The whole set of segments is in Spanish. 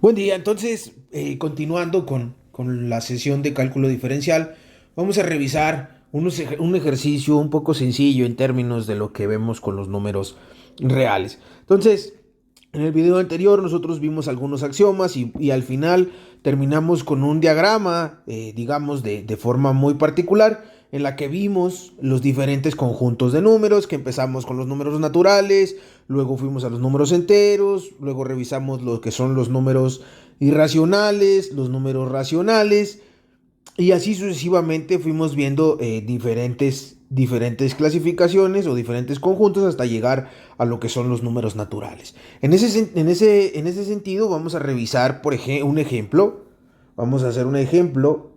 Buen día, entonces, continuando con la sesión de cálculo diferencial, vamos a revisar un ejercicio un poco sencillo en términos de lo que vemos con los números reales. Entonces, en el video anterior nosotros vimos algunos axiomas y al final terminamos con un diagrama, digamos, de forma muy particular, en la que vimos los diferentes conjuntos de números, que empezamos con los números naturales, luego fuimos a los números enteros, luego revisamos lo que son los números irracionales, los números racionales, y así sucesivamente fuimos viendo diferentes clasificaciones o diferentes conjuntos hasta llegar a lo que son los números naturales. En ese sentido vamos a revisar, por ejemplo, un ejemplo. Vamos a hacer un ejemplo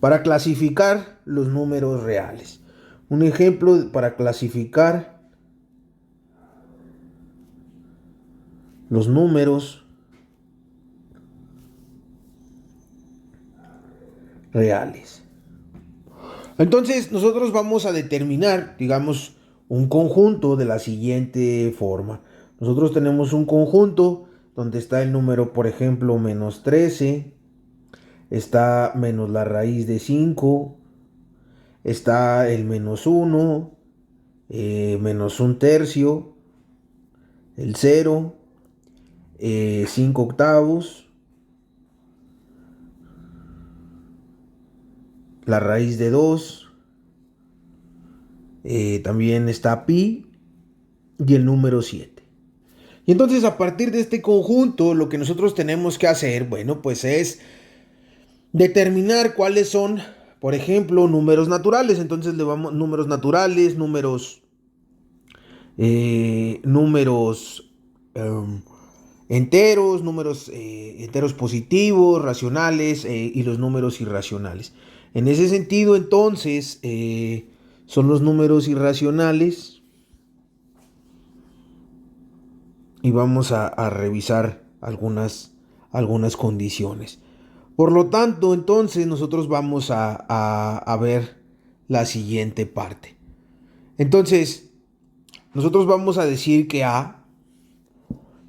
para clasificar los números reales. Un ejemplo para clasificar los números reales. Entonces nosotros vamos a determinar, digamos, un conjunto de la siguiente forma. Nosotros tenemos un conjunto donde está el número, por ejemplo, menos 13, está menos la raíz de 5, está el menos 1, menos un tercio, el 0, 5 octavos, la raíz de 2, también está pi y el número 7. Y entonces a partir de este conjunto lo que nosotros tenemos que hacer, bueno, pues es determinar cuáles son, por ejemplo, números naturales. Entonces le vamos números naturales, números enteros, números enteros positivos, racionales y los números irracionales. En ese sentido, entonces, son los números irracionales y vamos a revisar algunas condiciones. Por lo tanto, entonces nosotros vamos a ver la siguiente parte. Entonces, nosotros vamos a decir que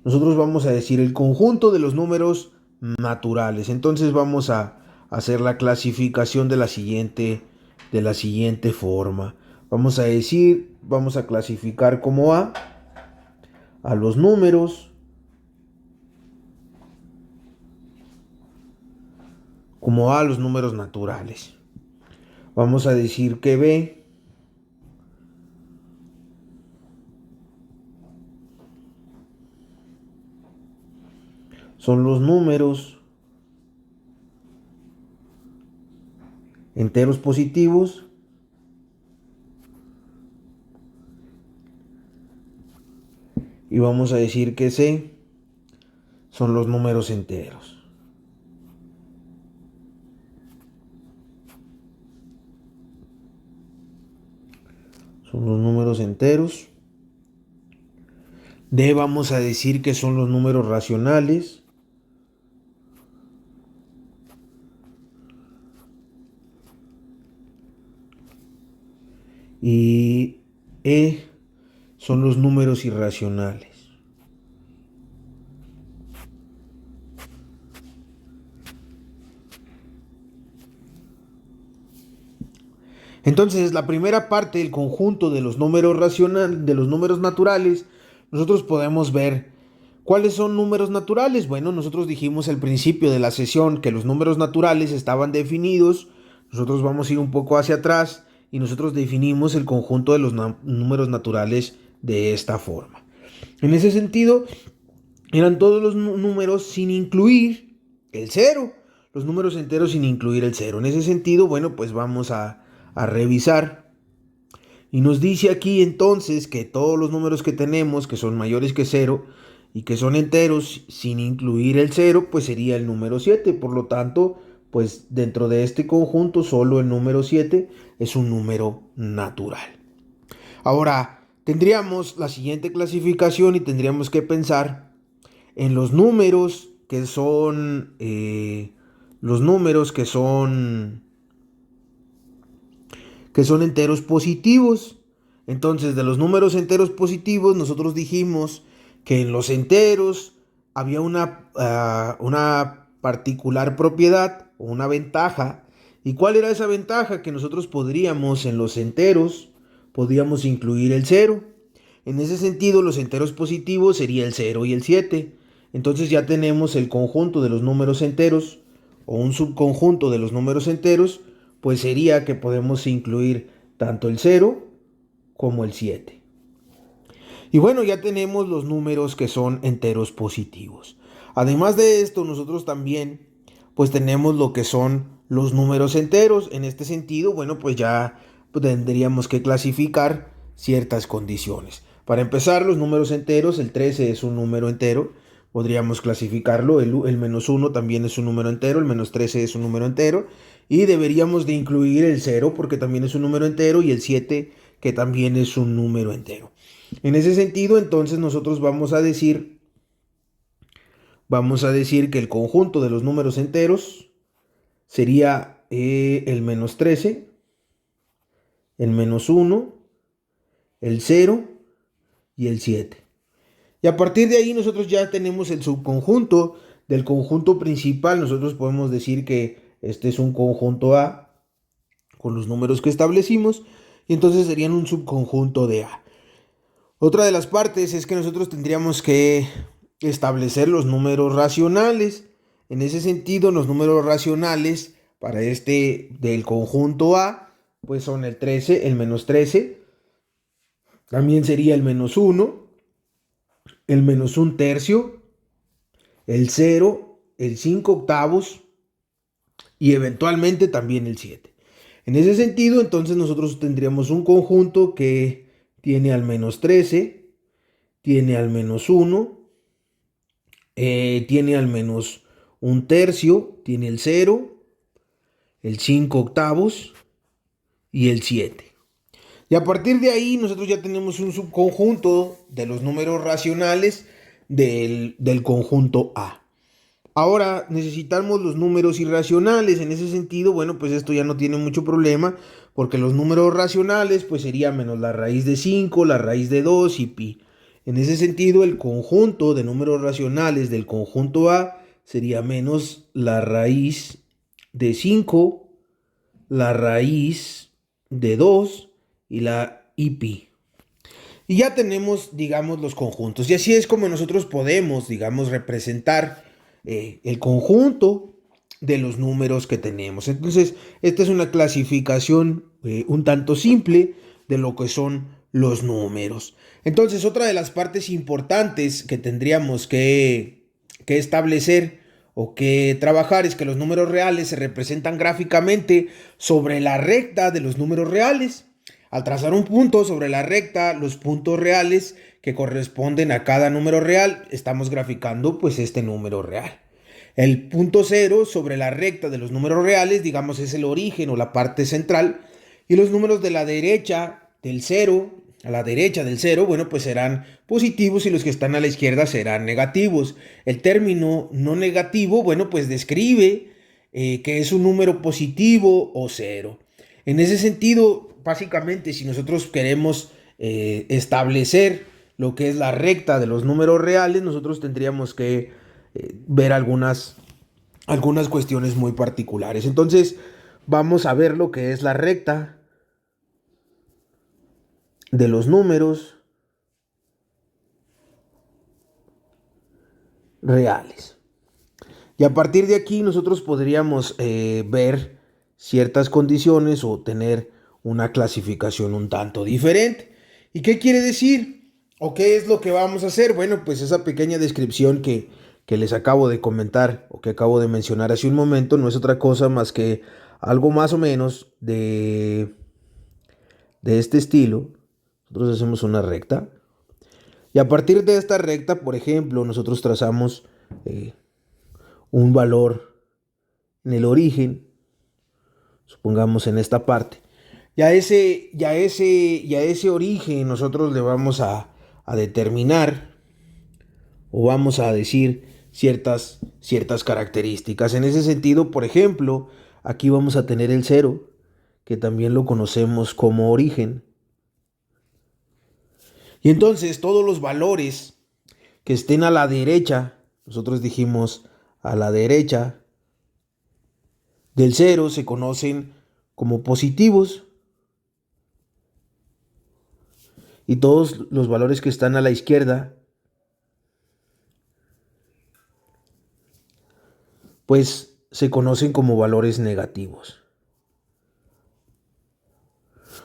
nosotros vamos a decir el conjunto de los números naturales. Entonces vamos a hacer la clasificación de la siguiente forma. Vamos a decir, vamos a clasificar como a los números, como a los números naturales. Vamos a decir que B son los números enteros positivos y vamos a decir que C son los números enteros. Son los números enteros. D vamos a decir que son los números racionales. Y E son los números irracionales. Entonces, la primera parte del conjunto de los números de los números naturales, nosotros podemos ver cuáles son números naturales. Bueno, nosotros dijimos al principio de la sesión que los números naturales estaban definidos. Nosotros vamos a ir un poco hacia atrás y nosotros definimos el conjunto de los números naturales de esta forma. En ese sentido, eran todos los números sin incluir el cero, los números enteros sin incluir el cero. En ese sentido, bueno, pues vamos a revisar. Y nos dice aquí entonces que todos los números que tenemos, que son mayores que cero y que son enteros sin incluir el cero, pues sería el número 7. Por lo tanto, pues dentro de este conjunto solo el número 7 es un número natural. Ahora, tendríamos la siguiente clasificación y tendríamos que pensar en los números que son los números que son enteros positivos. Entonces, de los números enteros positivos, nosotros dijimos que en los enteros había una particular propiedad o una ventaja. ¿Y cuál era esa ventaja? Que nosotros podríamos en los enteros, podríamos incluir el cero. En ese sentido, los enteros positivos sería el 0 y el 7. Entonces ya tenemos el conjunto de los números enteros o un subconjunto de los números enteros, pues sería que podemos incluir tanto el 0 como el 7. Y bueno, ya tenemos los números que son enteros positivos. Además de esto, nosotros también pues tenemos lo que son los números enteros. En este sentido, bueno, pues ya tendríamos que clasificar ciertas condiciones. Para empezar, los números enteros, el 13 es un número entero, podríamos clasificarlo, el menos 1 también es un número entero, el menos 13 es un número entero, y deberíamos de incluir el 0 porque también es un número entero y el 7 que también es un número entero. En ese sentido, entonces nosotros vamos a decir que el conjunto de los números enteros sería el menos 13, el menos 1, el 0 y el 7. Y a partir de ahí nosotros ya tenemos el subconjunto del conjunto principal. Nosotros podemos decir que este es un conjunto A con los números que establecimos y entonces serían un subconjunto de A. Otra de las partes es que nosotros tendríamos que establecer los números racionales. En ese sentido, los números racionales para este del conjunto A, pues son el 13, el menos 13, también sería el menos 1, el menos 1 tercio, el 0, el 5 octavos y eventualmente también el 7. En ese sentido, entonces nosotros tendríamos un conjunto que tiene al menos 13, tiene al menos 1, tiene al menos 1 tercio, tiene el 0, el 5 octavos y el 7. Y a partir de ahí nosotros ya tenemos un subconjunto de los números racionales del conjunto A. Ahora necesitamos los números irracionales. En ese sentido, bueno, pues esto ya no tiene mucho problema, porque los números racionales pues sería menos la raíz de 5, la raíz de 2 y pi. En ese sentido, el conjunto de números racionales del conjunto A sería menos la raíz de 5, la raíz de 2 y pi. Y ya tenemos, digamos, los conjuntos. Y así es como nosotros podemos, digamos, representar el conjunto de los números que tenemos. Entonces, esta es una clasificación un tanto simple de lo que son los números. Entonces, otra de las partes importantes que tendríamos que establecer o que trabajar es que los números reales se representan gráficamente sobre la recta de los números reales. Al trazar un punto sobre la recta, los puntos reales que corresponden a cada número real, estamos graficando pues este número real. El punto 0 sobre la recta de los números reales, digamos, es el origen o la parte central, y los números de la derecha del 0, a la derecha del 0, bueno, pues serán positivos y los que están a la izquierda serán negativos. El término no negativo, bueno, pues describe que es un número positivo o 0. En ese sentido, básicamente, si nosotros queremos establecer lo que es la recta de los números reales, nosotros tendríamos que ver algunas cuestiones muy particulares. Entonces, vamos a ver lo que es la recta de los números reales. Y a partir de aquí nosotros podríamos ver ciertas condiciones o tener una clasificación un tanto diferente. ¿Y qué quiere decir? ¿O qué es lo que vamos a hacer? Bueno, pues esa pequeña descripción que les acabo de comentar o que acabo de mencionar hace un momento no es otra cosa más que algo más o menos de este estilo. Nosotros hacemos una recta y a partir de esta recta, por ejemplo, nosotros trazamos un valor en el origen, supongamos en esta parte. Y a ese origen nosotros le vamos a determinar o vamos a decir ciertas características. En ese sentido, por ejemplo, aquí vamos a tener el 0, que también lo conocemos como origen. Y entonces todos los valores que estén a la derecha, nosotros dijimos a la derecha del cero, se conocen como positivos. Y todos los valores que están a la izquierda, pues se conocen como valores negativos.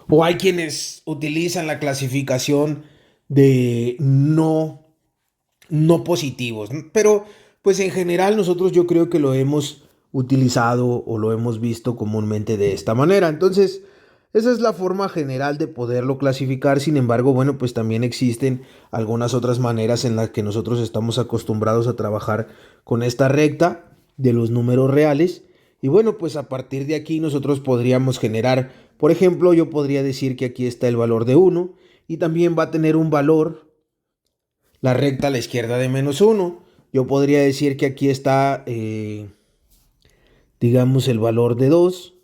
O hay quienes utilizan la clasificación de no positivos, ¿no? Pero pues en general nosotros yo creo que lo hemos utilizado o lo hemos visto comúnmente de esta manera. Entonces, esa es la forma general de poderlo clasificar. Sin embargo, bueno, pues también existen algunas otras maneras en las que nosotros estamos acostumbrados a trabajar con esta recta de los números reales. Y bueno, pues a partir de aquí nosotros podríamos generar, por ejemplo, yo podría decir que aquí está el valor de 1 y también va a tener un valor la recta a la izquierda de -1. Yo podría decir que aquí está, digamos, el valor de 2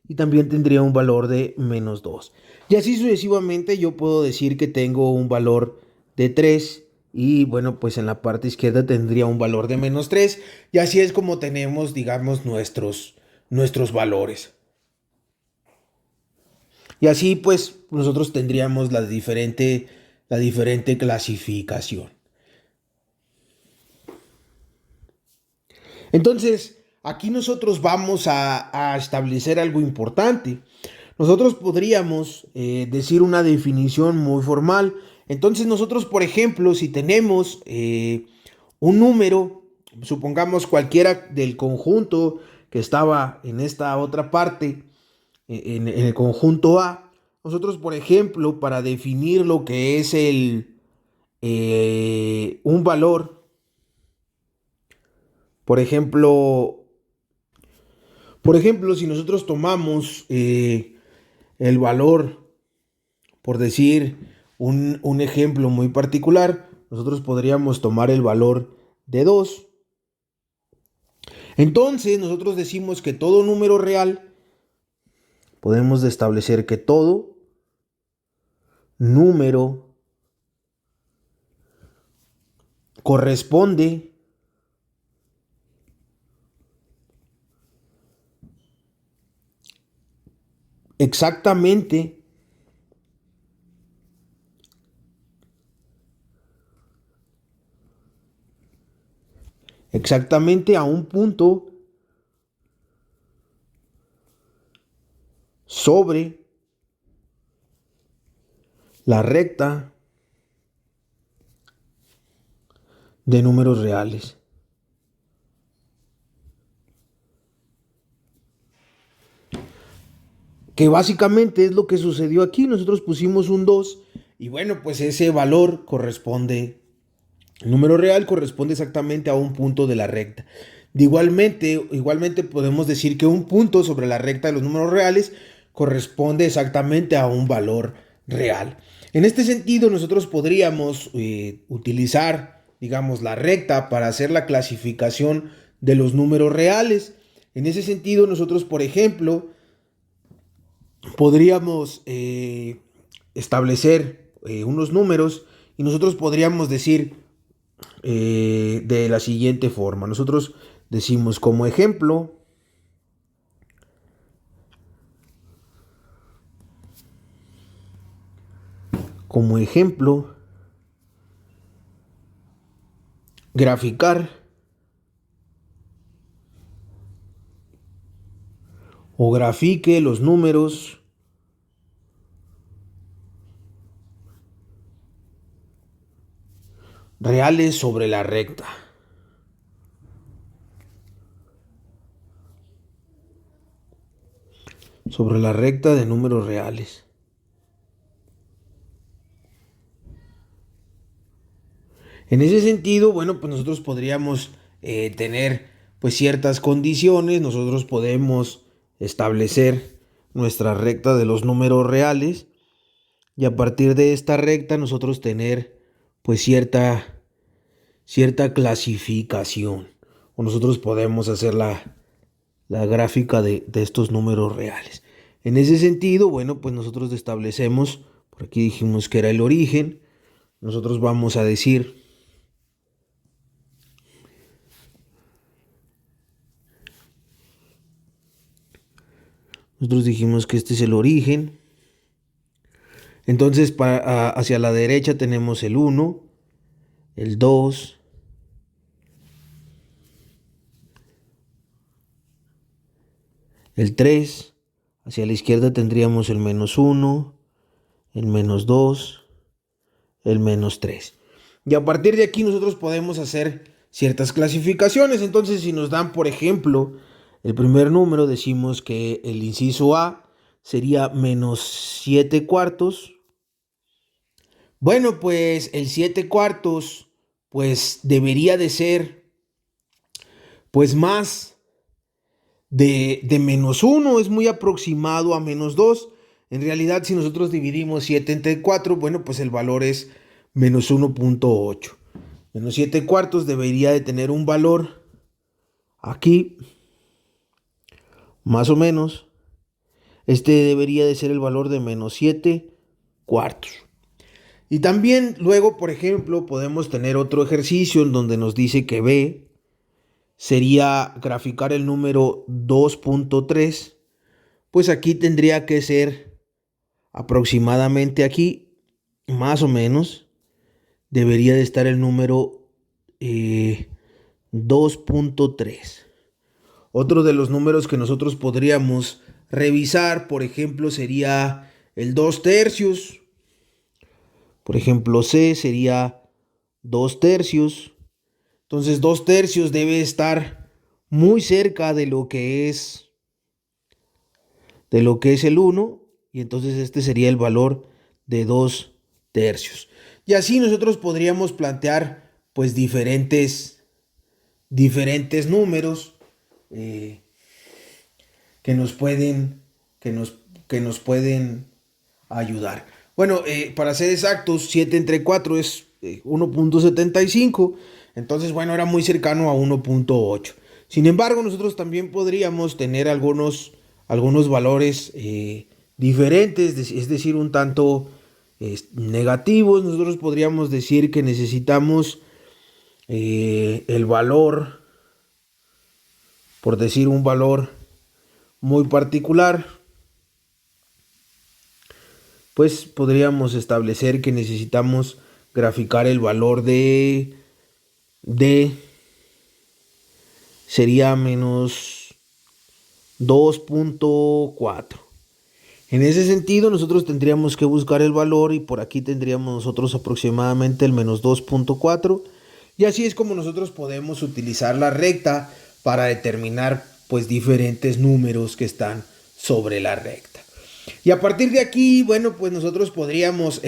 y también tendría un valor de -2. Y así sucesivamente yo puedo decir que tengo un valor de 3 y bueno, pues en la parte izquierda tendría un valor de -3 y así es como tenemos, digamos, nuestros valores. Y así pues nosotros tendríamos la diferente clasificación. Entonces, aquí nosotros vamos a establecer algo importante. Nosotros podríamos decir una definición muy formal. Entonces nosotros, por ejemplo, si tenemos un número, supongamos cualquiera del conjunto que estaba en esta otra parte, en el conjunto A, nosotros, por ejemplo, para definir lo que es un valor, por ejemplo, si nosotros tomamos el valor, por decir un ejemplo muy particular, nosotros podríamos tomar el valor de 2. Entonces, nosotros decimos que todo número real, podemos establecer que todo número corresponde exactamente a un punto sobre la recta de números reales. Que básicamente es lo que sucedió aquí. Nosotros pusimos un 2 y bueno, pues ese valor corresponde, el número real corresponde exactamente a un punto de la recta. Igualmente podemos decir que un punto sobre la recta de los números reales corresponde exactamente a un valor real. En este sentido, nosotros podríamos utilizar, digamos, la recta para hacer la clasificación de los números reales. En ese sentido, nosotros, por ejemplo, podríamos establecer unos números y nosotros podríamos decir de la siguiente forma. Nosotros decimos como ejemplo, graficar o grafique los números reales sobre la recta. Sobre la recta de números reales. En ese sentido, bueno, pues nosotros podríamos tener pues ciertas condiciones, nosotros podemos establecer nuestra recta de los números reales y a partir de esta recta nosotros tener pues cierta clasificación o nosotros podemos hacer la gráfica de estos números reales. En ese sentido, bueno, pues nosotros establecemos, por aquí dijimos que era el origen, nosotros vamos a decir nosotros dijimos que este es el origen. Entonces hacia la derecha tenemos el 1, el 2, el 3. Hacia la izquierda tendríamos el -1, el -2, el -3. Y a partir de aquí nosotros podemos hacer ciertas clasificaciones. Entonces, si nos dan, por ejemplo, el primer número, decimos que el inciso A sería -7/4. Bueno, pues el 7/4, pues debería de ser, pues más de -1, es muy aproximado a -2. En realidad, si nosotros dividimos 7 entre 4, bueno, pues el valor es -1.8. -7/4 debería de tener un valor aquí, más o menos. Este debería de ser el valor de -7/4. Y también luego, por ejemplo, podemos tener otro ejercicio en donde nos dice que B sería graficar el número 2.3. Pues aquí tendría que ser aproximadamente aquí, más o menos, debería de estar el número 2.3. Otro de los números que nosotros podríamos revisar, por ejemplo, sería el 2/3. Por ejemplo, C sería 2/3. Entonces 2/3 debe estar muy cerca de lo que es el 1. Y entonces este sería el valor de 2/3. Y así nosotros podríamos plantear pues diferentes números que nos pueden ayudar. Bueno, para ser exactos, 7 entre 4 es 1.75. Entonces, bueno, era muy cercano a 1.8. Sin embargo, nosotros también podríamos tener algunos valores diferentes, es decir, un tanto negativos. Nosotros podríamos decir que necesitamos el valor, por decir un valor muy particular, pues podríamos establecer que necesitamos graficar el valor de D, sería -2.4. En ese sentido, nosotros tendríamos que buscar el valor y por aquí tendríamos nosotros aproximadamente el -2.4. Y así es como nosotros podemos utilizar la recta para determinar pues diferentes números que están sobre la recta. Y a partir de aquí, bueno, pues nosotros podríamos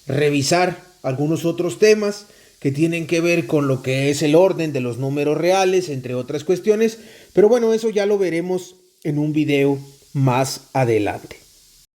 revisar algunos otros temas que tienen que ver con lo que es el orden de los números reales, entre otras cuestiones. Pero bueno, eso ya lo veremos en un video más adelante.